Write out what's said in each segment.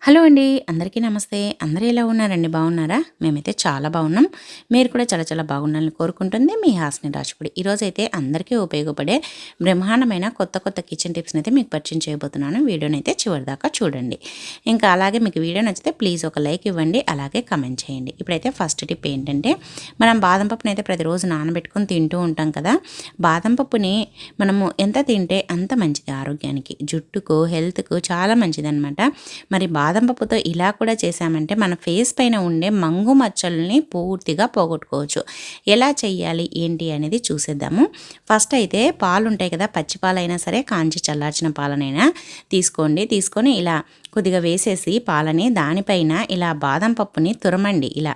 Hello అండి. అందరికీ నమస్తే. అందరూ ఎలా ఉన్నారండి? బాగున్నారా? మేమైతే చాలా బాగున్నాం. మీరు కూడా చాలా చాలా బాగుండాలని కోరుకుంటుంది మీ హాస్ని రాజుపుడి. ఈరోజైతే అందరికీ ఉపయోగపడే బ్రహ్మాండమైన కొత్త కొత్త కిచెన్ టిప్స్ని అయితే మీకు పరిచయం చేయబోతున్నాను. వీడియోని అయితే చివరిదాకా చూడండి. ఇంకా అలాగే మీకు వీడియో నచ్చితే ప్లీజ్ ఒక లైక్ ఇవ్వండి, అలాగే కమెంట్ చేయండి. ఇప్పుడైతే ఫస్ట్ టిప్ ఏంటంటే, మనం బాదం పప్పుని అయితే ప్రతిరోజు నానబెట్టుకొని తింటూ ఉంటాం కదా. బాదం పప్పుని మనము ఎంత తింటే అంత మంచిది ఆరోగ్యానికి, జుట్టుకు, హెల్త్కు చాలా మంచిదన్నమాట. మరి బాదం పప్పుతో ఇలా కూడా చేసామంటే మన ఫేస్ పైన ఉండే మంగు మచ్చల్ని పూర్తిగా పోగొట్టుకోవచ్చు. ఎలా చెయ్యాలి ఏంటి అనేది చూసేద్దాము. ఫస్ట్ అయితే పాలు ఉంటాయి కదా, పచ్చి పాలైనా సరే, కాంచి చల్లార్చిన పాలనైనా తీసుకొని ఇలా కొద్దిగా వేసేసి పాలని దానిపైన ఇలా బాదం పప్పుని తురమండి. ఇలా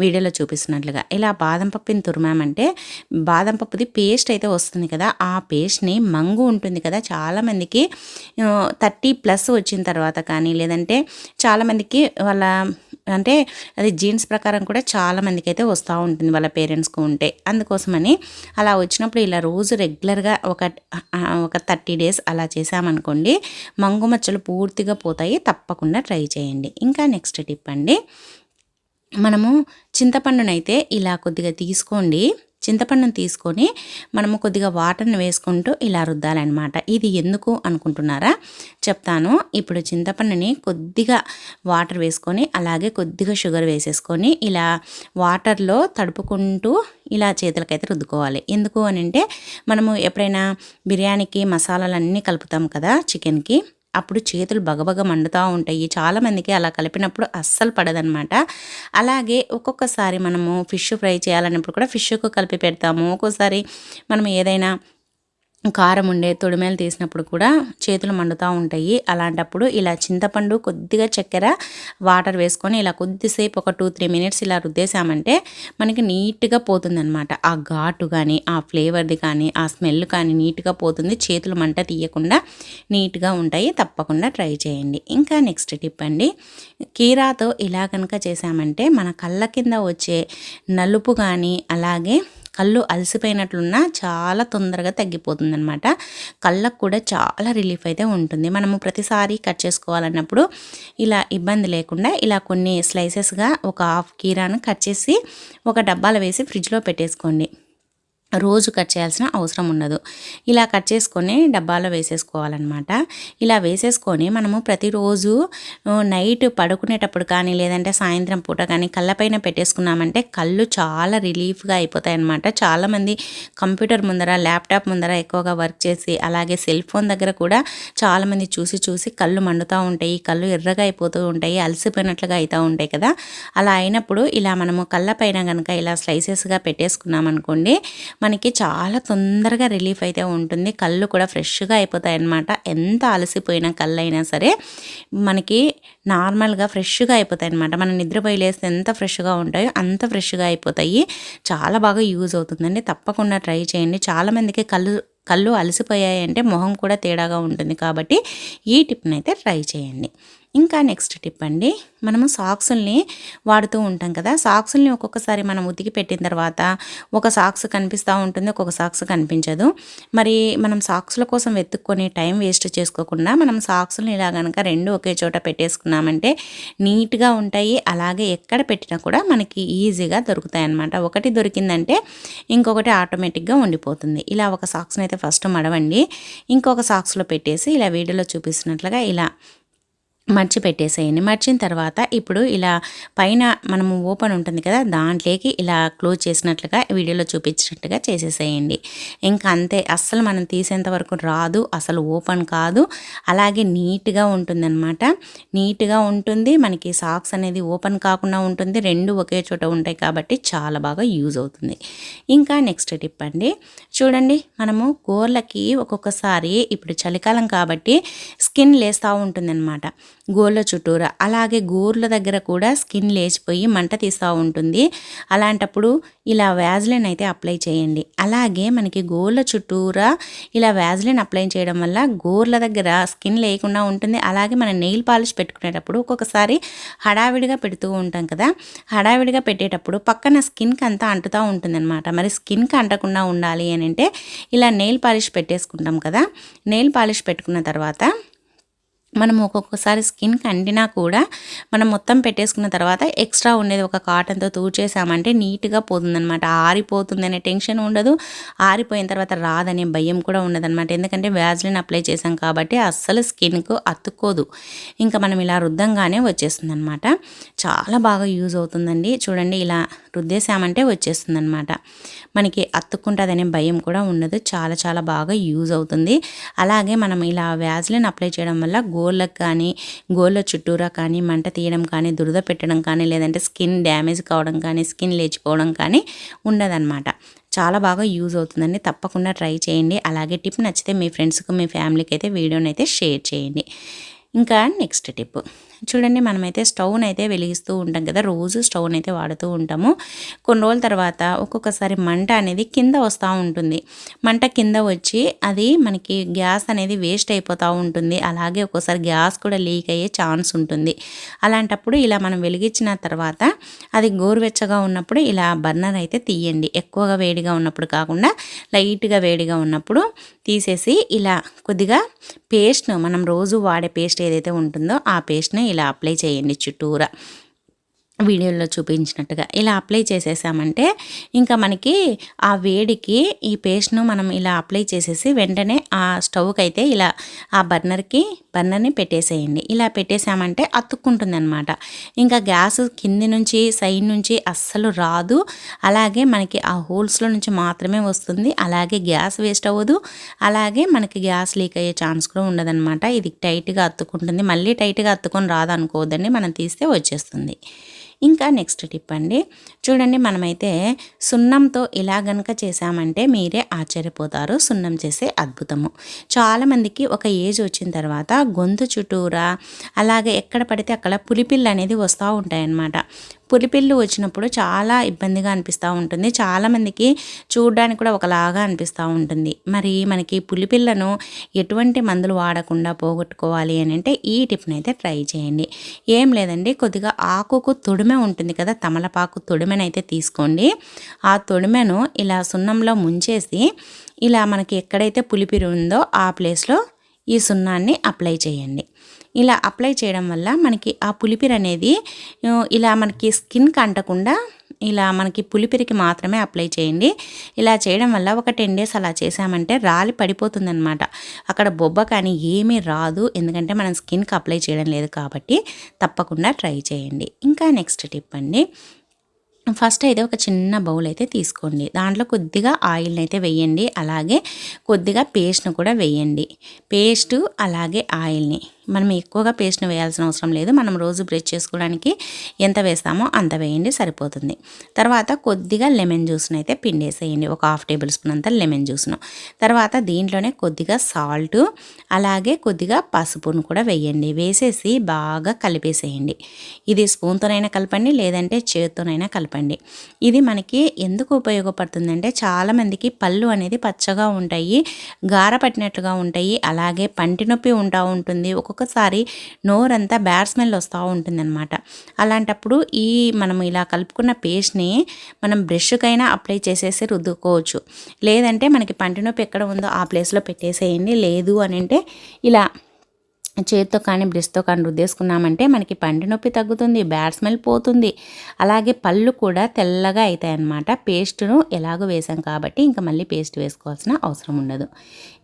వీడియోలో చూపిస్తున్నట్లుగా ఇలా బాదం పప్పుని తురిమామంటే బాదం పప్పుది పేస్ట్ అయితే వస్తుంది కదా. ఆ పేస్ట్ని మంగు ఉంటుంది కదా, చాలామందికి 30+ వచ్చిన తర్వాత కానీ, లేదంటే చాలామందికి వాళ్ళ అంటే అది జీన్స్ ప్రకారం కూడా చాలామందికి అయితే వస్తూ ఉంటుంది వాళ్ళ పేరెంట్స్కి ఉంటే. అందుకోసమని అలా వచ్చినప్పుడు ఇలా రోజు రెగ్యులర్గా ఒక 30 డేస్ అలా చేసామనుకోండి, మంగు మచ్చలు పూర్తిగా పోతాయి. తప్పకుండా ట్రై చేయండి. ఇంకా నెక్స్ట్ టిప్ అండి, మనము చింతపండునైతే ఇలా కొద్దిగా తీసుకోండి. చింతపండును తీసుకొని మనము కొద్దిగా వాటర్ని వేసుకుంటూ ఇలా రుద్దాలన్నమాట. ఇది ఎందుకు అనుకుంటున్నారా? చెప్తాను. ఇప్పుడు చింతపండుని కొద్దిగా వాటర్ వేసుకొని, అలాగే కొద్దిగా షుగర్ వేసేసుకొని ఇలా వాటర్లో తడుపుకుంటూ ఇలా చేతులకైతే రుద్దుకోవాలి. ఎందుకు అని అంటే, మనము ఎప్పుడైనా బిర్యానీకి మసాలాలన్నీ కలుపుతాం కదా చికెన్కి, అప్పుడు చేతులు బగబగ మండుతూ ఉంటాయి. చాలామందికి అలా కలిపినప్పుడు అస్సలు పడదనమాట. అలాగే ఒక్కొక్కసారి మనము ఫిష్ ఫ్రై చేయాలన్నప్పుడు కూడా ఫిష్కు కలిపి పెడతాము. ఒక్కోసారి మనం ఏదైనా కారం ఉండే తొడిమేలు తీసినప్పుడు కూడా చేతులు మండుతూ ఉంటాయి. అలాంటప్పుడు ఇలా చింతపండు, కొద్దిగా చక్కెర, వాటర్ వేసుకొని ఇలా కొద్దిసేపు ఒక 2-3 మినిట్స్ ఇలా రుద్దేశామంటే మనకి నీట్గా పోతుందన్నమాట. ఆ ఘాటు కానీ, ఆ ఫ్లేవర్ది కానీ, ఆ స్మెల్ కానీ నీట్గా పోతుంది. చేతులు మంట తీయకుండా నీట్గా ఉంటాయి. తప్పకుండా ట్రై చేయండి. ఇంకా నెక్స్ట్ టిప్ అండి, కీరాతో ఇలా కనుక చేసామంటే మన కళ్ళ కింద వచ్చే నలుపు కానీ, అలాగే కళ్ళు అలసిపోయినట్లున్నా చాలా తొందరగా తగ్గిపోతుందనమాట. కళ్ళకు కూడా చాలా రిలీఫ్ అయితే ఉంటుంది. మనము ప్రతిసారి కట్ చేసుకోవాలన్నప్పుడు ఇలా ఇబ్బంది లేకుండా ఇలా కొన్ని స్లైసెస్గా ఒక హాఫ్ కీరాను కట్ చేసి ఒక డబ్బాలో వేసి ఫ్రిడ్జ్లో పెట్టేసుకోండి. రోజు కట్ చేయాల్సిన అవసరం ఉండదు. ఇలా కట్ చేసుకొని డబ్బాలో వేసేసుకోవాలన్నమాట. ఇలా వేసేసుకొని మనము ప్రతిరోజు నైట్ పడుకునేటప్పుడు కానీ, లేదంటే సాయంత్రం పూట కానీ కళ్ళపైన పెట్టేసుకున్నామంటే కళ్ళు చాలా రిలీఫ్గా అయిపోతాయి అన్నమాట. చాలామంది కంప్యూటర్ ముందర, ల్యాప్టాప్ ముందర ఎక్కువగా వర్క్ చేసి, అలాగే సెల్ ఫోన్ దగ్గర కూడా చాలామంది చూసి కళ్ళు మండుతూ ఉంటాయి, కళ్ళు ఎర్రగా అయిపోతూ ఉంటాయి, అలసిపోయినట్లుగా అవుతూ ఉంటాయి కదా. అలా అయినప్పుడు ఇలా మనము కళ్ళపైన కనుక ఇలా స్లైసెస్గా పెట్టేసుకున్నామనుకోండి, మనకి చాలా తొందరగా రిలీఫ్ అయితే ఉంటుంది. కళ్ళు కూడా ఫ్రెష్గా అయిపోతాయి అన్నమాట. ఎంత అలసిపోయిన కళ్ళు అయినా సరే మనకి నార్మల్గా ఫ్రెష్గా అయిపోతాయి అన్నమాట. మనం నిద్రపోయి లేస్తే ఎంత ఫ్రెష్గా ఉంటాయో అంత ఫ్రెష్గా అయిపోతాయి. చాలా బాగా యూజ్ అవుతుందండి. తప్పకుండా ట్రై చేయండి. చాలామందికి కళ్ళు అలసిపోయాయి అంటే మొహం కూడా తేడాగా ఉంటుంది. కాబట్టి ఈ టిప్ని అయితే ట్రై చేయండి. ఇంకా నెక్స్ట్ టిప్ అండి, మనము సాక్సుల్ని వాడుతూ ఉంటాం కదా. సాక్సుల్ని ఒక్కొక్కసారి మనం ఉతికి పెట్టిన తర్వాత ఒక సాక్స్ కనిపిస్తూ ఉంటుంది, ఒక్కొక్క సాక్స్ కనిపించదు. మరి మనం సాక్సుల కోసం వెతుక్కొని టైం వేస్ట్ చేసుకోకుండా మనం సాక్సుల్ని ఇలా కనుక రెండు ఒకే చోట పెట్టేసుకున్నామంటే నీట్గా ఉంటాయి. అలాగే ఎక్కడ పెట్టినా కూడా మనకి ఈజీగా దొరుకుతాయి అన్నమాట. ఒకటి దొరికిందంటే ఇంకొకటి ఆటోమేటిక్గా ఉండిపోతుంది. ఇలా ఒక సాక్స్ని అయితే ఫస్ట్ మడవండి. ఇంకొక సాక్స్లో పెట్టేసి ఇలా వీడియోలో చూపిస్తున్నట్లుగా ఇలా మర్చి పెట్టేసేయండి. మర్చిన తర్వాత ఇప్పుడు ఇలా పైన మనము ఓపెన్ ఉంటుంది కదా, దాంట్లోకి ఇలా క్లోజ్ చేసినట్లుగా వీడియోలో చూపించినట్టుగా చేసేసేయండి. ఇంకా అంతే. అస్సలు మనం తీసేంత వరకు రాదు, అసలు ఓపెన్ కాదు. అలాగే నీట్గా ఉంటుందన్నమాట. నీట్గా ఉంటుంది. మనకి సాక్స్ అనేది ఓపెన్ కాకుండా ఉంటుంది. రెండు ఒకే చోట ఉంటాయి కాబట్టి చాలా బాగా యూజ్ అవుతుంది. ఇంకా నెక్స్ట్ టిప్ అండి, చూడండి, మనము గోర్లకి ఒక్కొక్కసారి ఇప్పుడు చలికాలం కాబట్టి స్కిన్ లేస్తూ ఉంటుందన్నమాట గోర్ల చుట్టూరా. అలాగే గోర్ల దగ్గర కూడా స్కిన్ లేచిపోయి మంట తీస్తూ ఉంటుంది. అలాంటప్పుడు ఇలా వ్యాజ్లిన్ అయితే అప్లై చేయండి. అలాగే మనకి గోర్ల చుట్టూరా ఇలా వ్యాజ్లిన్ అప్లై చేయడం వల్ల గోర్ల దగ్గర స్కిన్ లేకుండా ఉంటుంది. అలాగే మనం నెయిల్ పాలిష్ పెట్టుకునేటప్పుడు ఒక్కొక్కసారి హడావిడిగా పెడుతూ ఉంటాం కదా, హడావిడిగా పెట్టేటప్పుడు పక్కన స్కిన్కి అంతా అంటుతూ ఉంటుంది అనమాట. మరి స్కిన్కి అంటకుండా ఉండాలి అని అంటే ఇలా నెయిల్ పాలిష్ పెట్టేసుకుంటాం కదా. నెయిల్ పాలిష్ పెట్టుకున్న తర్వాత మనం ఒక్కొక్కసారి స్కిన్కి అంటినా కూడా మనం మొత్తం పెట్టేసుకున్న తర్వాత ఎక్స్ట్రా ఉండేది ఒక కాటన్తో తూడ్చేసామంటే నీట్గా పోతుందనమాట. ఆరిపోతుందనే టెన్షన్ ఉండదు, ఆరిపోయిన తర్వాత రాదనే భయం కూడా ఉండదన్నమాట. ఎందుకంటే వ్యాజ్లిన్ అప్లై చేసాం కాబట్టి అస్సలు స్కిన్కు అతుక్కోదు. ఇంకా మనం ఇలా రుద్దంగానే వచ్చేస్తుందనమాట. చాలా బాగా యూజ్ అవుతుందండి. చూడండి ఇలా రుద్దేశామంటే వచ్చేస్తుందనమాట. మనకి అతుక్కుంటుందనే భయం కూడా ఉండదు. చాలా చాలా బాగా యూజ్ అవుతుంది. అలాగే మనం ఇలా వ్యాజ్లిన్ అప్లై చేయడం వల్ల గోళ్ళకు కానీ, గోళ్ళ చుట్టూరా కానీ మంట తీయడం కానీ, దురద పెట్టడం కానీ, లేదంటే స్కిన్ డ్యామేజ్ కావడం కానీ, స్కిన్ లేచిపోవడం కానీ ఉండదన్నమాట. చాలా బాగా యూజ్ అవుతుందండి. తప్పకుండా ట్రై చేయండి. అలాగే టిప్ నచ్చితే మీ ఫ్రెండ్స్కి, మీ ఫ్యామిలీకి అయితే వీడియోని అయితే షేర్ చేయండి. ఇంకా నెక్స్ట్ టిప్ చూడండి, మనమైతే స్టవ్ని అయితే వెలిగిస్తూ ఉంటాం కదా, రోజు స్టవ్ని అయితే వాడుతూ ఉంటాము. కొన్ని రోజుల తర్వాత ఒక్కొక్కసారి మంట అనేది కింద వస్తూ ఉంటుంది. మంట కింద వచ్చి అది మనకి గ్యాస్ అనేది వేస్ట్ అయిపోతూ ఉంటుంది. అలాగే ఒక్కోసారి గ్యాస్ కూడా లీక్ అయ్యే ఛాన్స్ ఉంటుంది. అలాంటప్పుడు ఇలా మనం వెలిగించిన తర్వాత అది గోరువెచ్చగా ఉన్నప్పుడు ఇలా బర్నర్ అయితే తీయండి. ఎక్కువగా వేడిగా ఉన్నప్పుడు కాకుండా లైట్గా వేడిగా ఉన్నప్పుడు తీసేసి ఇలా కొద్దిగా పేస్ట్ను, మనం రోజు వాడే పేస్ట్ ఏదైతే ఉంటుందో ఆ పేస్ట్ని ఇలా అప్లై చేయండి చుట్టూరా, వీడియోలో చూపించినట్టుగా ఇలా అప్లై చేసేసామంటే ఇంకా మనకి ఆ వేడికి ఈ పేస్ట్ను మనం ఇలా అప్లై చేసేసి వెంటనే ఆ స్టవ్కి అయితే ఇలా ఆ బర్నర్ని పెట్టేసేయండి. ఇలా పెట్టేసామంటే అతుక్కుంటుంది అనమాట. ఇంకా గ్యాస్ కింది నుంచి సైడ్ నుంచి అస్సలు రాదు. అలాగే మనకి ఆ హోల్స్లో నుంచి మాత్రమే వస్తుంది. అలాగే గ్యాస్ వేస్ట్ అవ్వదు. అలాగే మనకి గ్యాస్ లీక్ అయ్యే ఛాన్స్ కూడా ఉండదన్నమాట. ఇది టైట్గా అతుక్కుంటుంది. మళ్ళీ టైట్గా అతుక్కొని రాదనుకోవద్దండి, మనం తీస్తే వచ్చేస్తుంది. ఇంకా నెక్స్ట్ టిప్ అండి, చూడండి మనమైతే సున్నంతో ఇలా గనక చేసామంటే మీరే ఆశ్చర్యపోతారు. సున్నం చేసే అద్భుతము. చాలామందికి ఒక ఏజ్ వచ్చిన తర్వాత గొంతు చుట్టూరా అలాగే ఎక్కడ పడితే అక్కడ పులిపిల్లు అనేది వస్తూ ఉంటాయన్నమాట. పులిపిల్లు వచ్చినప్పుడు చాలా ఇబ్బందిగా అనిపిస్తూ ఉంటుంది. చాలామందికి చూడడానికి కూడా ఒకలాగా అనిపిస్తూ ఉంటుంది. మరి మనకి పులిపిల్లను ఎటువంటి మందులు వాడకుండా పోగొట్టుకోవాలి అని అంటే ఈ టిప్ని అయితే ట్రై చేయండి. ఏం లేదండి, కొద్దిగా ఆకుకు తొడిమె ఉంటుంది కదా, తమలపాకు తొడిమెనైతే తీసుకోండి. ఆ తొడిమెను ఇలా సున్నంలో ముంచేసి ఇలా మనకి ఎక్కడైతే పులిపిరి ఉందో ఆ ప్లేస్లో ఈ సున్నాన్ని అప్లై చేయండి. ఇలా అప్లై చేయడం వల్ల మనకి ఆ పులిపిరి అనేది ఇలా మనకి స్కిన్కి అంటకుండా ఇలా మనకి పులిపిరికి మాత్రమే అప్లై చేయండి. ఇలా చేయడం వల్ల ఒక 10 days అలా చేసామంటే రాలి పడిపోతుందన్నమాట. అక్కడ బొబ్బ కానీ ఏమీ రాదు. ఎందుకంటే మనం స్కిన్కి అప్లై చేయడం లేదు కాబట్టి తప్పకుండా ట్రై చేయండి. ఇంకా నెక్స్ట్ టిప్ అండి, ఫస్ట్ అయితే ఒక చిన్న బౌల్ అయితే తీసుకోండి. దాంట్లో కొద్దిగా ఆయిల్ని అయితే వేయండి. అలాగే కొద్దిగా పేస్ట్ను కూడా వేయండి. పేస్టు అలాగే ఆయిల్ని మనం ఎక్కువగా పేస్ట్ని వేయాల్సిన అవసరం లేదు. మనం రోజు బ్రష్ చేసుకోవడానికి ఎంత వేస్తామో అంత వేయండి, సరిపోతుంది. తర్వాత కొద్దిగా లెమన్ జ్యూస్ని అయితే పిండేసేయండి. ఒక 1/2 tablespoon అంత లెమన్ జ్యూస్ను. తర్వాత దీంట్లోనే కొద్దిగా సాల్ట్ అలాగే కొద్దిగా పసుపును కూడా వేయండి. వేసేసి బాగా కలిపేసేయండి. ఇది స్పూన్తోనైనా కలపండి, లేదంటే చేత్తోనైనా కలపండి. ఇది మనకి ఎందుకు ఉపయోగపడుతుందంటే చాలామందికి పళ్ళు అనేది పచ్చగా ఉంటాయి, గార పట్టినట్లుగా ఉంటాయి, అలాగే పంటి నొప్పి ఉంటుంది. ఒక్కొక్కసారి నోరంతా బ్యాడ్ స్మెల్ వస్తూ ఉంటుందన్నమాట. అలాంటప్పుడు మనం ఇలా కలుపుకున్న పేస్ట్ని మనం బ్రష్కైనా అప్లై చేసేసి రుద్దుకోవచ్చు. లేదంటే మనకి పంటి నొప్పి ఎక్కడ ఉందో ఆ ప్లేస్లో పెట్టేసేయండి. లేదు అని అంటే ఇలా చేత్తో కానీ బ్రష్తో కానీ రుద్దేసుకున్నామంటే మనకి పంటి నొప్పి తగ్గుతుంది, బ్యాడ్ స్మెల్ పోతుంది, అలాగే పళ్ళు కూడా తెల్లగా అవుతాయి అన్నమాట. పేస్ట్ను ఎలాగో వేసాం కాబట్టి ఇంకా మళ్ళీ పేస్ట్ వేసుకోవాల్సిన అవసరం ఉండదు.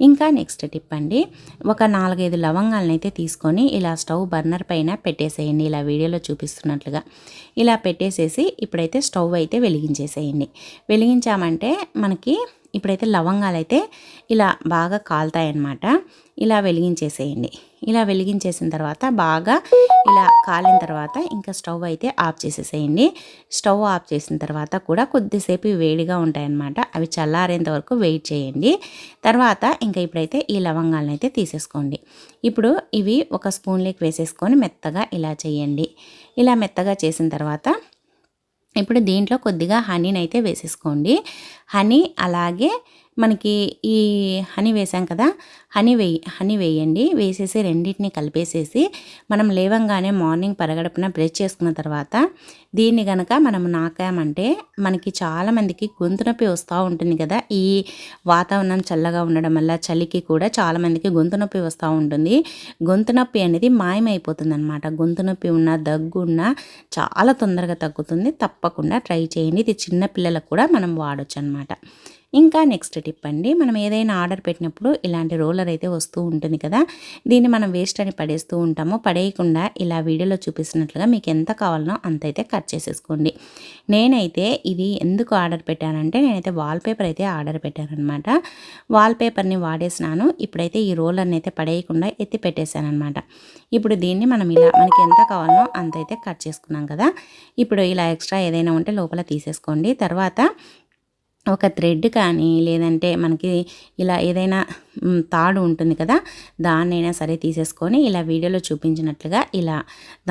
ఇంకా నెక్స్ట్ టిప్ అండి, ఒక 4-5 లవంగాలను అయితే తీసుకొని ఇలా స్టవ్ బర్నర్ పైన పెట్టేసేయండి. ఇలా వీడియోలో చూపిస్తున్నట్లుగా ఇలా పెట్టేసేసి ఇప్పుడైతే స్టవ్ అయితే వెలిగించేసేయండి. వెలిగించామంటే మనకి ఇప్పుడైతే లవంగాలు అయితే ఇలా బాగా కాలుతాయన్నమాట. ఇలా వెలిగించేసేయండి. ఇలా వెలిగించేసిన తర్వాత బాగా ఇలా కాలిన తర్వాత ఇంకా స్టవ్ అయితే ఆఫ్ చేసేసేయండి. స్టవ్ ఆఫ్ చేసిన తర్వాత కూడా కొద్దిసేపు వేడిగా ఉంటాయన్నమాట. అవి చల్లారేంత వరకు వెయిట్ చేయండి. తర్వాత ఇంకా ఇప్పుడైతే ఈ లవంగాలను అయితే తీసేసుకోండి. ఇప్పుడు ఇవి ఒక స్పూన్లోకి వేసేసుకొని మెత్తగా ఇలా చేయండి. ఇలా మెత్తగా చేసిన తర్వాత ఇప్పుడు దీంట్లో కొద్దిగా హనీని అయితే వేసేసుకోండి. హనీ అలాగే మనకి ఈ హనీ వేసాం కదా, హనీ వేయండి. వేసేసి రెండింటిని కలిపేసేసి మనం లేవంగానే మార్నింగ్ పరగడుపున బ్రష్ చేసుకున్న తర్వాత దీన్ని గనక మనం నాకామంటే మనకి చాలామందికి గొంతు నొప్పి వస్తూ ఉంటుంది కదా. ఈ వాతావరణం చల్లగా ఉండడం వల్ల చలికి కూడా చాలామందికి గొంతు నొప్పి వస్తూ ఉంటుంది. గొంతు నొప్పి అనేది మాయమైపోతుంది అనమాట. గొంతు నొప్పి ఉన్న, దగ్గు ఉన్న చాలా తొందరగా తగ్గుతుంది. తప్పకుండా ట్రై చేయండి. ఇది చిన్న పిల్లలకు కూడా మనం వాడొచ్చు అనమాట. ఇంకా నెక్స్ట్ టిప్ అండి, మనం ఏదైనా ఆర్డర్ పెట్టినప్పుడు ఇలాంటి రోలర్ అయితే వస్తూ ఉంటుంది కదా, దీన్ని మనం వేస్ట్ అని పడేస్తూ ఉంటాము. పడేయకుండా ఇలా వీడియోలో చూపిస్తున్నట్లుగా మీకు ఎంత కావాలనో అంత అయితే కట్ చేసేసుకోండి. నేనైతే ఇది ఎందుకు ఆర్డర్ పెట్టానంటే, నేనైతే వాల్పేపర్ అయితే ఆర్డర్ పెట్టానమాట. వాల్పేపర్ని వాడేసినాను. ఇప్పుడైతే ఈ రోలర్ని అయితే పడేయకుండా ఎత్తి పెట్టేశాను అనమాట. ఇప్పుడు దీన్ని మనం ఇలా మనకి ఎంత కావాలనో అంత అయితే కట్ చేసుకున్నాం కదా. ఇప్పుడు ఇలా ఎక్స్ట్రా ఏదైనా ఉంటే లోపల తీసేసుకోండి. తర్వాత ఒక థ్రెడ్ కానీ లేదంటే మనకి ఇలా ఏదైనా తాడు ఉంటుంది కదా, దాన్నైనా సరే తీసేసుకొని ఇలా వీడియోలో చూపించినట్లుగా ఇలా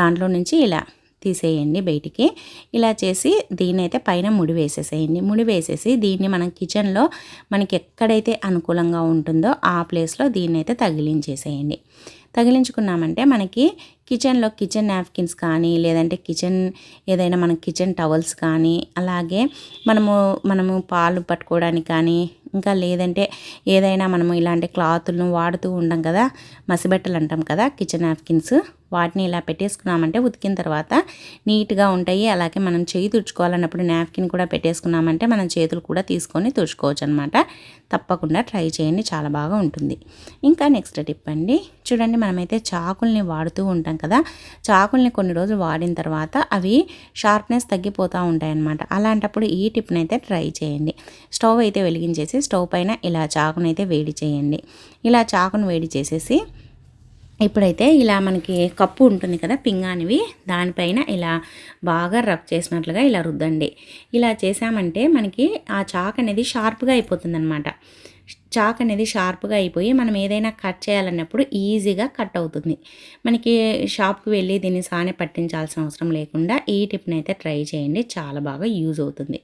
దాంట్లో నుంచి ఇలా తీసేయండి బయటికి. ఇలా చేసి దీన్ని అయితే పైన ముడి వేసేసేయండి. ముడి వేసేసి దీన్ని మనం కిచెన్లో మనకి ఎక్కడైతే అనుకూలంగా ఉంటుందో ఆ ప్లేస్లో దీన్ని అయితే తగిలించేసేయండి. తగిలించుకున్నామంటే మనకి కిచెన్లో కిచెన్ నాప్కిన్స్ కానీ లేదంటే ఏదైనా మన కిచెన్ టవల్స్ కానీ, అలాగే మనము పాలు పట్టుకోవడానికి కానీ, ఇంకా లేదంటే ఏదైనా మనము ఇలాంటి క్లాతులను వాడుతూ ఉంటాం కదా, మసిబట్టలు అంటాం కదా, కిచెన్ నాప్కిన్స్, వాటిని ఇలా పెట్టేసుకున్నామంటే ఉతికిన తర్వాత నీట్గా ఉంటాయి. అలాగే మనం చేయి తుడుచుకోవాలన్నప్పుడు నాప్కిన్ కూడా పెట్టేసుకున్నామంటే మనం చేతులు కూడా తీసుకొని తుడుచుకోవచ్చు అనమాట. తప్పకుండా ట్రై చేయండి, చాలా బాగా ఉంటుంది. ఇంకా నెక్స్ట్ టిప్ అండి, చూడండి మనమైతే చాకుల్ని వాడుతూ ఉంటాం కదా, చాకుల్ని కొన్ని రోజులు వాడిన తర్వాత అవి షార్ప్నెస్ తగ్గిపోతూ ఉంటాయి అన్నమాట. అలాంటప్పుడు ఈ టిప్ని అయితే ట్రై చేయండి. స్టవ్ అయితే వెలిగించేసి స్టవ్ పైన ఇలా చాకునైతే వేడి చేయండి. ఇలా చాకును వేడి చేసేసి ఇప్పుడైతే ఇలా మనకి కప్పు ఉంటుంది కదా పింగానివి, దానిపైన ఇలా బాగా రబ్ చేసినట్లుగా ఇలా రుద్దండి. ఇలా చేసామంటే మనకి ఆ చాక్ అనేది షార్ప్గా అయిపోతుంది అనమాట. చాక్ అనేది షార్ప్గా అయిపోయి మనం ఏదైనా కట్ చేయాలన్నప్పుడు ఈజీగా కట్ అవుతుంది. మనకి షాప్కి వెళ్ళి దీన్ని సానే పట్టించాల్సిన అవసరం లేకుండా ఈ టిప్ని అయితే ట్రై చేయండి, చాలా బాగా యూజ్ అవుతుంది.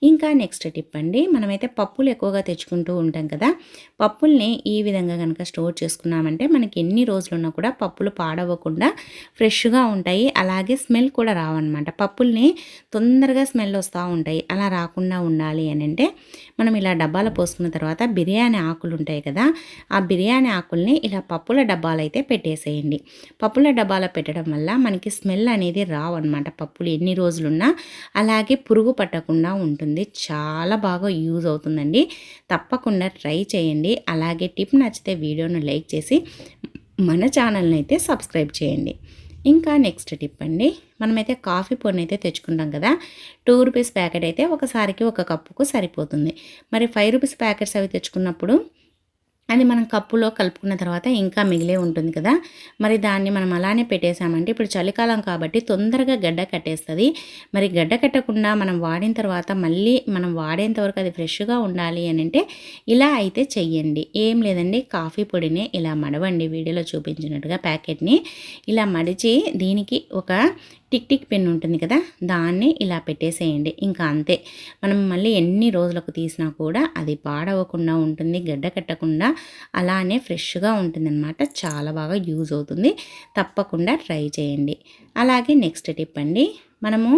ఇంకా నెక్స్ట్ టిప్ అండి, మనమైతే పప్పులు ఎక్కువగా తెచ్చుకుంటూ ఉంటాం కదా, పప్పుల్ని ఈ విధంగా కనుక స్టోర్ చేసుకున్నామంటే మనకి ఎన్ని రోజులున్నా కూడా పప్పులు పాడవకుండా ఫ్రెష్గా ఉంటాయి. అలాగే స్మెల్ కూడా రావన్నమాట. పప్పుల్ని తొందరగా స్మెల్ వస్తూ ఉంటాయి. అలా రాకుండా ఉండాలి అని అంటే మనం ఇలా డబ్బాలో పోసుకున్న తర్వాత బిర్యానీ ఆకులు ఉంటాయి కదా, ఆ బిర్యానీ ఆకుల్ని ఇలా పప్పుల డబ్బాలు అయితే పెట్టేసేయండి. పప్పుల డబ్బాలో పెట్టడం వల్ల మనకి స్మెల్ అనేది రావన్నమాట. పప్పులు ఎన్ని రోజులున్నా అలాగే పురుగు పట్టకుండా ఉంటుంది. చాలా బాగా యూజ్ అవుతుందండి. తప్పకుండా ట్రై చేయండి. అలాగే టిప్ నచ్చితే వీడియోను లైక్ చేసి మన ఛానల్ని అయితే సబ్స్క్రైబ్ చేయండి. ఇంకా నెక్స్ట్ టిప్ అండి, మనమైతే కాఫీ పొడిని అయితే తెచ్చుకుంటాం కదా, 2 రూపీస్ ప్యాకెట్ అయితే ఒకసారికి ఒక కప్పుకు సరిపోతుంది. మరి 5 రూపీస్ ప్యాకెట్స్ అవి తెచ్చుకున్నప్పుడు అది మనం కప్పులో కలుపుకున్న తర్వాత ఇంకా మిగిలే ఉంటుంది కదా, మరి దాన్ని మనం అలానే పెట్టేసామంటే ఇప్పుడు చలికాలం కాబట్టి తొందరగా గడ్డ కట్టేస్తుంది. మరి గడ్డ కట్టకుండా మనం వాడిన తర్వాత మళ్ళీ మనం వాడేంత వరకు అది ఫ్రెష్గా ఉండాలి అని అంటే ఇలా అయితే చెయ్యండి. ఏం లేదండి, కాఫీ పొడిని ఇలా మడవండి. వీడియోలో చూపించినట్టుగా ప్యాకెట్ని ఇలా మడిచి దీనికి ఒక టిక్ పెన్ ఉంటుంది కదా, దాన్ని ఇలా పెట్టేసేయండి. ఇంకా అంతే, మనం మళ్ళీ ఎన్ని రోజులకు తీసినా కూడా అది పాడవకుండా ఉంటుంది, గడ్డ కట్టకుండా అలానే ఫ్రెష్గా ఉంటుందన్నమాట. చాలా బాగా యూజ్ అవుతుంది. తప్పకుండా ట్రై చేయండి. అలాగే నెక్స్ట్ టిప్ అండి, మనము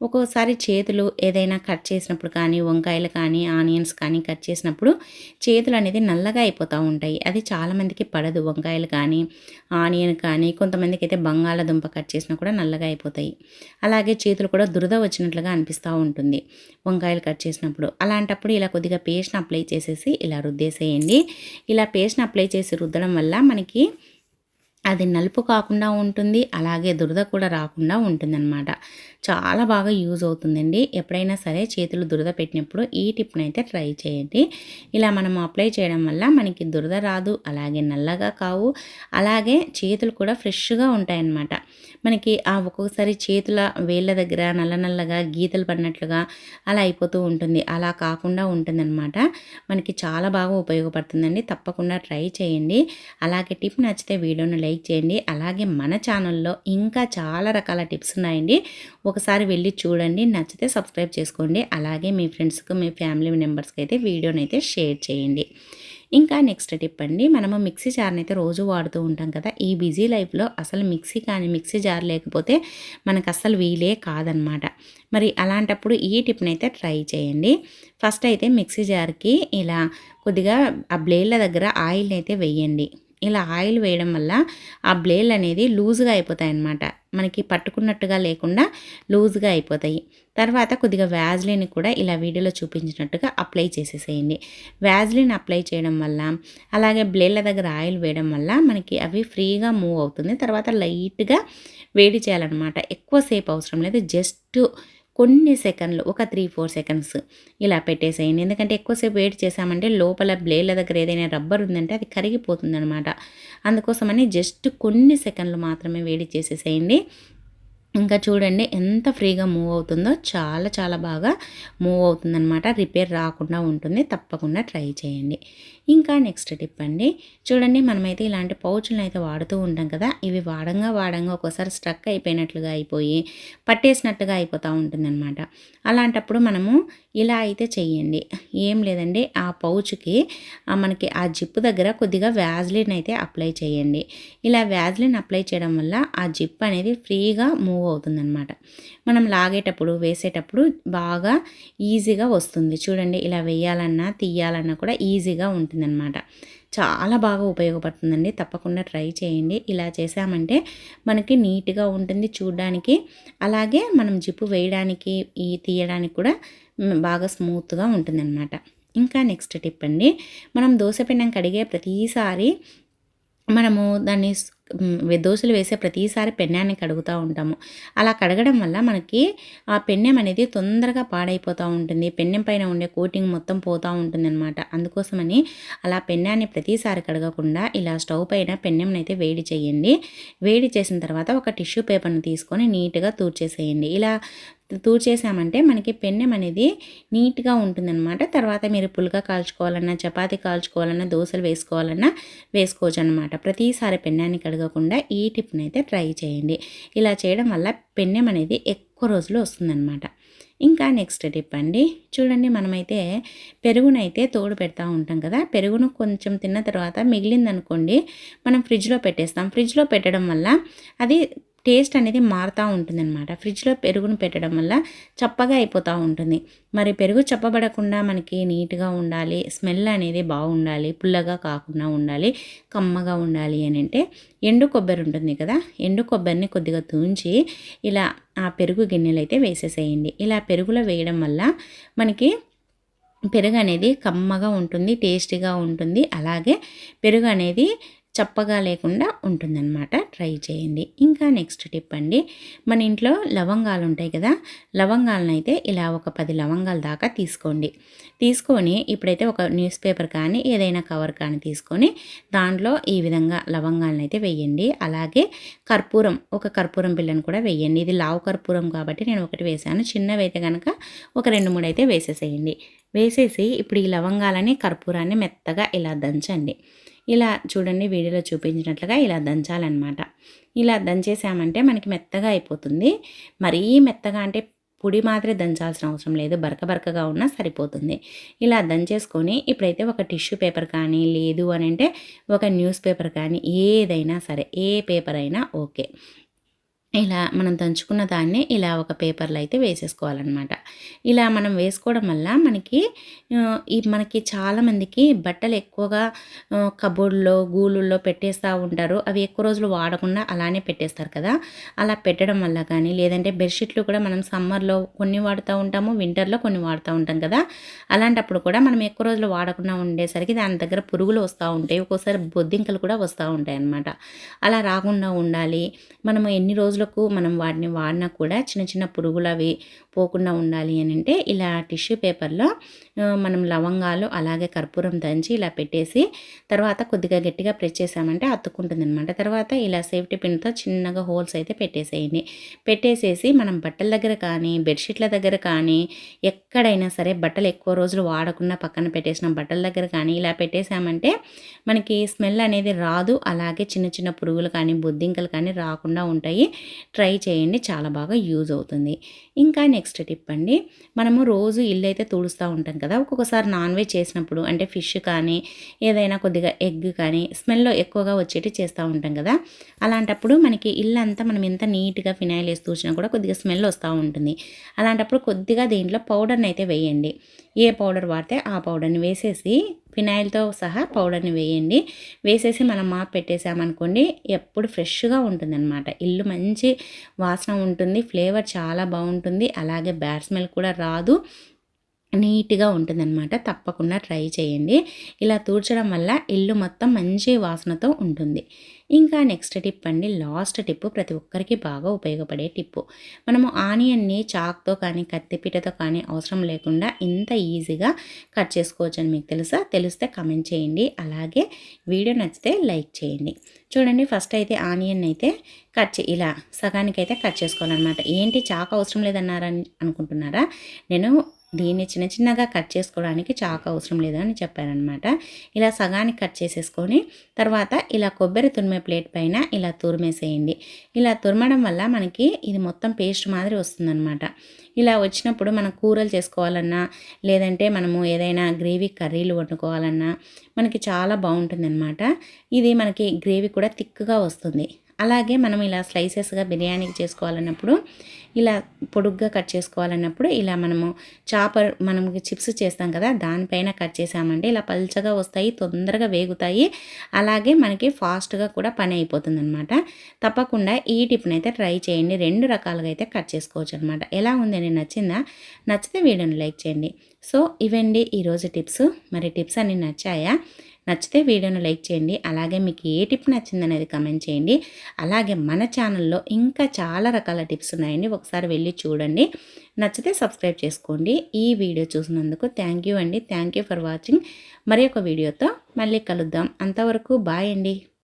ఒక్కోసారి చేతులు ఏదైనా కట్ చేసినప్పుడు కానీ, వంకాయలు కానీ, ఆనియన్స్ కానీ కట్ చేసినప్పుడు చేతులు అనేది నల్లగా అయిపోతూ ఉంటాయి. అది చాలామందికి పడదు. వంకాయలు కానీ, ఆనియన్ కానీ, కొంతమందికి అయితే బంగాళదుంప కట్ చేసినా కూడా నల్లగా అయిపోతాయి. అలాగే చేతులు కూడా దురద వచ్చినట్లుగా అనిపిస్తూ ఉంటుంది వంకాయలు కట్ చేసినప్పుడు. అలాంటప్పుడు ఇలా కొద్దిగా పేస్ట్ని అప్లై చేసేసి ఇలా రుద్దేసేయండి. ఇలా పేస్ట్ని అప్లై చేసి రుద్దడం వల్ల మనకి అది నలుపు కాకుండా ఉంటుంది, అలాగే దురద కూడా రాకుండా ఉంటుందన్నమాట. చాలా బాగా యూజ్ అవుతుందండి. ఎప్పుడైనా సరే చేతులు దురద పెట్టినప్పుడు ఈ టిప్ని అయితే ట్రై చేయండి. ఇలా మనం అప్లై చేయడం వల్ల మనకి దురద రాదు, అలాగే నల్లగా కావు, అలాగే చేతులు కూడా ఫ్రెష్గా ఉంటాయన్నమాట. మనకి ఒక్కొక్కసారి చేతుల వేళ్ళ దగ్గర నల్లగా గీతలు పడినట్లుగా అలా అయిపోతూ ఉంటుంది. అలా కాకుండా ఉంటుందన్నమాట. మనకి చాలా బాగా ఉపయోగపడుతుందండి. తప్పకుండా ట్రై చేయండి. అలాగే టిప్ నచ్చితే వీడియోను లైక్ లైక్ చేయండి. అలాగే మన ఛానల్లో ఇంకా చాలా రకాల టిప్స్ ఉన్నాయండి. ఒకసారి వెళ్ళి చూడండి, నచ్చితే సబ్స్క్రైబ్ చేసుకోండి. అలాగే మీ ఫ్రెండ్స్కి, మీ ఫ్యామిలీ మెంబర్స్కి అయితే వీడియోని అయితే షేర్ చేయండి. ఇంకా నెక్స్ట్ టిప్ అండి, మనము మిక్సీ జార్ని అయితే రోజు వాడుతూ ఉంటాం కదా. ఈ బిజీ లైఫ్లో అసలు మిక్సీ జార్ లేకపోతే మనకు అస్సలు వీలే కాదనమాట. మరి అలాంటప్పుడు ఈ టిప్ని అయితే ట్రై చేయండి. ఫస్ట్ అయితే మిక్సీ జార్కి ఇలా కొద్దిగా ఆ బ్లేడ్ల దగ్గర ఆయిల్ని అయితే వేయండి. ఇలా ఆయిల్ వేయడం వల్ల ఆ బ్లేడ్లు అనేది లూజ్గా అయిపోతాయి అన్నమాట. మనకి పట్టుకున్నట్టుగా లేకుండా లూజ్గా అయిపోతాయి. తర్వాత కొద్దిగా వ్యాజ్లిన్ కూడా ఇలా వీడియోలో చూపించినట్టుగా అప్లై చేసేసేయండి. వ్యాజ్లిన్ అప్లై చేయడం వల్ల, అలాగే బ్లేడ్ల దగ్గర ఆయిల్ వేయడం వల్ల మనకి అవి ఫ్రీగా మూవ్ అవుతుంది. తర్వాత లైట్గా వేడి చేయాలన్నమాట. ఎక్కువసేపు అవసరం లేదు, జస్ట్ కొన్ని సెకండ్లు, ఒక 3-4 సెకండ్స్ ఇలా పెట్టేసేయండి. ఎందుకంటే ఎక్కువసేపు వేడి చేసామంటే లోపల బ్లేడ్ల దగ్గర ఏదైనా రబ్బర్ ఉందంటే అది కరిగిపోతుందనమాట. అందుకోసమని జస్ట్ కొన్ని సెకండ్లు మాత్రమే వేడి చేసేసేయండి. ఇంకా చూడండి ఎంత ఫ్రీగా మూవ్ అవుతుందో, చాలా చాలా బాగా మూవ్ అవుతుందన్నమాట. రిపేర్ రాకుండా ఉంటుంది. తప్పకుండా ట్రై చేయండి. ఇంకా నెక్స్ట్ టిప్ అండి, చూడండి మనమైతే ఇలాంటి పౌచులను అయితే వాడుతూ ఉంటాం కదా. ఇవి వాడంగా ఒక్కోసారి స్ట్రక్ అయిపోయినట్లుగా అయిపోయి పట్టేసినట్టుగా అయిపోతూ ఉంటుందన్నమాట. అలాంటప్పుడు మనము ఇలా అయితే చెయ్యండి. ఏం లేదండి, ఆ పౌచ్కి మనకి ఆ జిప్ దగ్గర కొద్దిగా వ్యాజ్లిన్ అయితే అప్లై చేయండి. ఇలా వ్యాజ్లిన్ అప్లై చేయడం వల్ల ఆ జిప్ అనేది ఫ్రీగా మూవ్ అవుతుందన్నమాట. మనం లాగేటప్పుడు, వేసేటప్పుడు బాగా ఈజీగా వస్తుంది. చూడండి, ఇలా వేయాలన్నా తీయాలన్నా కూడా ఈజీగా ఉంటుందన్నమాట. చాలా బాగా ఉపయోగపడుతుందండి. తప్పకుండా ట్రై చేయండి. ఇలా చేసామంటే మనకి నీట్గా ఉంటుంది చూడడానికి. అలాగే మనం జిప్పు వేయడానికి, తీయడానికి కూడా బాగా స్మూత్గా ఉంటుందన్నమాట. ఇంకా నెక్స్ట్ టిప్ అండి, మనం దోస పెనం కడిగే ప్రతిసారి మనము దాన్ని దోశలు వేసే ప్రతిసారి పెన్నాన్ని కడుగుతూ ఉంటాము. అలా కడగడం వల్ల మనకి ఆ పెన్నెం అనేది తొందరగా పాడైపోతూ ఉంటుంది. పెన్నెం పైన ఉండే కోటింగ్ మొత్తం పోతూ ఉంటుందన్నమాట. అందుకోసమని అలా పెన్నాన్ని ప్రతిసారి కడగకుండా ఇలా స్టవ్ పైన పెన్నెంని అయితే వేడి చేయండి. వేడి చేసిన తర్వాత ఒక టిష్యూ పేపర్ని తీసుకొని నీట్గా తూర్చేసేయండి. ఇలా తూర్చేసామంటే మనకి పెన్నెం అనేది నీట్గా ఉంటుందన్నమాట. తర్వాత మీరు పుల్కా కాల్చుకోవాలన్నా, చపాతీ కాల్చుకోవాలన్నా, దోశలు వేసుకోవాలన్నా వేసుకోవచ్చు అనమాట. ప్రతిసారి పెన్నాన్ని కడగకుండా ఈ టిప్ని అయితే ట్రై చేయండి. ఇలా చేయడం వల్ల పెన్నెం అనేది ఎక్కువ రోజులు వస్తుందన్నమాట. ఇంకా నెక్స్ట్ టిప్ అండి, చూడండి మనమైతే పెరుగునైతే తోడు పెడతా ఉంటాం కదా. పెరుగును కొంచెం తిన్న తర్వాత మిగిలిందనుకోండి, మనం ఫ్రిడ్జ్లో పెట్టేస్తాం. ఫ్రిడ్జ్లో పెట్టడం వల్ల అది టేస్ట్ అనేది మారుతూ ఉంటుందన్నమాట. ఫ్రిడ్జ్లో పెరుగును పెట్టడం వల్ల చప్పగా అయిపోతూ ఉంటుంది. మరి పెరుగు చప్పబడకుండా మనకి నీట్గా ఉండాలి, స్మెల్ అనేది బాగుండాలి, పుల్లగా కాకుండా ఉండాలి, కమ్మగా ఉండాలి అని అంటే ఎండు కొబ్బరి ఉంటుంది కదా. ఎండు కొబ్బరిని కొద్దిగా తుంచి ఇలా ఆ పెరుగు గిన్నెలు అయితే వేసేసేయండి. ఇలా పెరుగులో వేయడం వల్ల మనకి పెరుగు అనేది కమ్మగా ఉంటుంది, టేస్టీగా ఉంటుంది. అలాగే పెరుగు అనేది చప్పగా లేకుండా ఉంటుందన్నమాట. ట్రై చేయండి. ఇంకా నెక్స్ట్ టిప్ అండి, మన ఇంట్లో లవంగాలు ఉంటాయి కదా. లవంగాలను అయితే ఇలా ఒక 10 లవంగాల దాకా తీసుకోండి. తీసుకొని ఇప్పుడైతే ఒక న్యూస్ పేపర్ కానీ ఏదైనా కవర్ కానీ తీసుకొని దాంట్లో ఈ విధంగా లవంగాలను అయితే వేయండి. అలాగే ఒక కర్పూరం బిళ్ళను కూడా వేయండి. ఇది లావు కర్పూరం కాబట్టి నేను ఒకటి వేసాను. చిన్నవి అయితే కనుక ఒక 2-3 అయితే వేసేసేయండి. వేసేసి ఇప్పుడు ఈ లవంగాలని, కర్పూరాన్ని మెత్తగా ఇలా దంచండి. ఇలా చూడండి వీడియోలో చూపించినట్లుగా ఇలా దంచాలన్నమాట. ఇలా దంచేసామంటే మనకి మెత్తగా అయిపోతుంది. మరీ మెత్తగా అంటే పొడి మాత్రమే దంచాల్సిన అవసరం లేదు, బరకగా ఉన్నా సరిపోతుంది. ఇలా దంచేసుకొని ఇప్పుడైతే ఒక టిష్యూ పేపర్ కానీ, లేదు అని అంటే ఒక న్యూస్ పేపర్ కానీ, ఏదైనా సరే, ఏ పేపర్ అయినా ఓకే, ఇలా మనం దంచుకున్న దాన్ని ఇలా ఒక పేపర్లో అయితే వేసేసుకోవాలన్నమాట. ఇలా మనం వేసుకోవడం వల్ల మనకి చాలామందికి బట్టలు ఎక్కువగా కబోర్డ్లో, గూళ్ళుల్లో పెట్టేస్తూ ఉంటారు. అవి ఎక్కువ రోజులు వాడకుండా అలానే పెట్టేస్తారు కదా. అలా పెట్టడం వల్ల కానీ, లేదంటే బెడ్షీట్లు కూడా మనం సమ్మర్లో కొన్ని వాడుతూ ఉంటాము, వింటర్లో కొన్ని వాడుతూ ఉంటాం కదా. అలాంటప్పుడు కూడా మనం ఎక్కువ రోజులు వాడకుండా ఉండేసరికి దాని దగ్గర పురుగులు వస్తూ ఉంటాయి, ఒక్కోసారి బొద్దింకలు కూడా వస్తూ ఉంటాయి అన్నమాట. అలా రాకుండా ఉండాలి, మనము ఎన్ని రోజులు రోజులకు మనం వాటిని వాడినా కూడా చిన్న చిన్న పురుగులు అవి పోకుండా ఉండాలి అని అంటే ఇలా టిష్యూ పేపర్లో మనం లవంగాలు అలాగే కర్పూరం దంచి ఇలా పెట్టేసి తర్వాత కొద్దిగా గట్టిగా ప్రెస్ చేసామంటే అతుక్కుంటుంది అనమాట. తర్వాత ఇలా సేఫ్టీ పిన్తో చిన్నగా హోల్స్ అయితే పెట్టేసేయండి. పెట్టేసేసి మనం బట్టల దగ్గర కానీ బెడ్షీట్ల దగ్గర కానీ ఎక్కడైనా సరే బట్టలు ఎక్కువ రోజులు వాడకుండా పక్కన పెట్టేసిన బట్టల దగ్గర కానీ ఇలా పెట్టేసామంటే మనకి స్మెల్ అనేది రాదు. అలాగే చిన్న చిన్న పురుగులు కానీ బొద్దింకలు కానీ రాకుండా ఉంటాయి. ట్రై చేయండి, చాలా బాగా యూజ్ అవుతుంది. ఇంకా నెక్స్ట్ టిప్ అండి, మనము రోజు ఇల్లు అయితే తుడుస్తూ ఉంటాం కదా. ఒక్కొక్కసారి నాన్ వెజ్ చేసినప్పుడు అంటే ఫిష్ కానీ ఏదైనా కొద్దిగా ఎగ్ కానీ స్మెల్ ఎక్కువగా వచ్చేటి చేస్తూ ఉంటాం కదా. అలాంటప్పుడు మనకి ఇల్లు అంతా మనం ఎంత నీట్గా ఫినాయిల్ వేసి తుడిచినా కూడా కొద్దిగా స్మెల్ వస్తూ ఉంటుంది. అలాంటప్పుడు కొద్దిగా దీంట్లో పౌడర్ని అయితే వేయండి. ఏ పౌడర్ వాడితే ఆ పౌడర్ని వేసేసి ఫినాయిల్తో సహా పౌడర్ని వేయండి. వేసేసి మనం మాప్ పెట్టేసామనుకోండి ఎప్పుడు ఫ్రెష్గా ఉంటుందన్నమాట. ఇల్లు మంచి వాసన ఉంటుంది, ఫ్లేవర్ చాలా బాగుంటుంది, అలాగే బ్యాడ్ స్మెల్ కూడా రాదు, నీట్గా ఉంటుందన్నమాట. తప్పకుండా ట్రై చేయండి. ఇలా తూడ్చడం వల్ల ఇల్లు మొత్తం మంచి వాసనతో ఉంటుంది. ఇంకా నెక్స్ట్ టిప్ అండి, లాస్ట్ టిప్, ప్రతి ఒక్కరికి బాగా ఉపయోగపడే టిప్పు. మనము ఆనియన్ని చాక్తో కానీ కత్తిపీటతో కానీ అవసరం లేకుండా ఇంత ఈజీగా కట్ చేసుకోవచ్చు అని మీకు తెలుసా? తెలిస్తే కమెంట్ చేయండి. అలాగే వీడియో నచ్చితే లైక్ చేయండి. చూడండి, ఫస్ట్ అయితే ఆనియన్ అయితే ఇలా సగానికైతే కట్ చేసుకోవాలన్నమాట. ఏంటి చాకు అవసరం లేదన్నారని అనుకుంటున్నారా? నేను దీన్ని చిన్న చిన్నగా కట్ చేసుకోవడానికి చాకు అవసరం లేదు అని చెప్పారనమాట. ఇలా సగానికి కట్ చేసేసుకొని తర్వాత ఇలా కొబ్బరి తురిమే ప్లేట్ పైన ఇలా తురిమేసేయండి. ఇలా తురమడం వల్ల మనకి ఇది మొత్తం పేస్ట్ మాదిరి వస్తుందన్నమాట. ఇలా వచ్చినప్పుడు మనం కూరలు చేసుకోవాలన్నా లేదంటే మనము ఏదైనా గ్రేవీ కర్రీలు వండుకోవాలన్నా మనకి చాలా బాగుంటుందన్నమాట. ఇది మనకి గ్రేవీ కూడా థిక్గా వస్తుంది. అలాగే మనం ఇలా స్లైసెస్గా బిర్యానీకి చేసుకోవాలన్నప్పుడు ఇలా పొడుగ్గా కట్ చేసుకోవాలన్నప్పుడు ఇలా మనము మనకి చిప్స్ చేస్తాం కదా, దానిపైన కట్ చేసామంటే ఇలా పల్చగా వస్తాయి, తొందరగా వేగుతాయి, అలాగే మనకి ఫాస్ట్గా కూడా పని అయిపోతుంది అనమాట. తప్పకుండా ఈ టిప్ని అయితే ట్రై చేయండి. 2 రకాలుగా అయితే కట్ చేసుకోవచ్చు అనమాట. ఎలా ఉందని నచ్చిందా? నచ్చితే వీడియోని లైక్ చేయండి. సో ఇవండి ఈరోజు టిప్స్. మరి టిప్స్ అన్ని నచ్చాయా? నచ్చితే వీడియోను లైక్ చేయండి. అలాగే మీకు ఏ టిప్ నచ్చిందనేది కమెంట్ చేయండి. అలాగే మన ఛానల్లో ఇంకా చాలా రకాల టిప్స్ ఉన్నాయండి, ఒకసారి వెళ్ళి చూడండి. నచ్చితే సబ్స్క్రైబ్ చేసుకోండి. ఈ వీడియో చూసినందుకు థ్యాంక్ యూ అండి. Thank you for watching. మరి ఒక వీడియోతో మళ్ళీ కలుద్దాం. అంతవరకు బాయ్ అండి.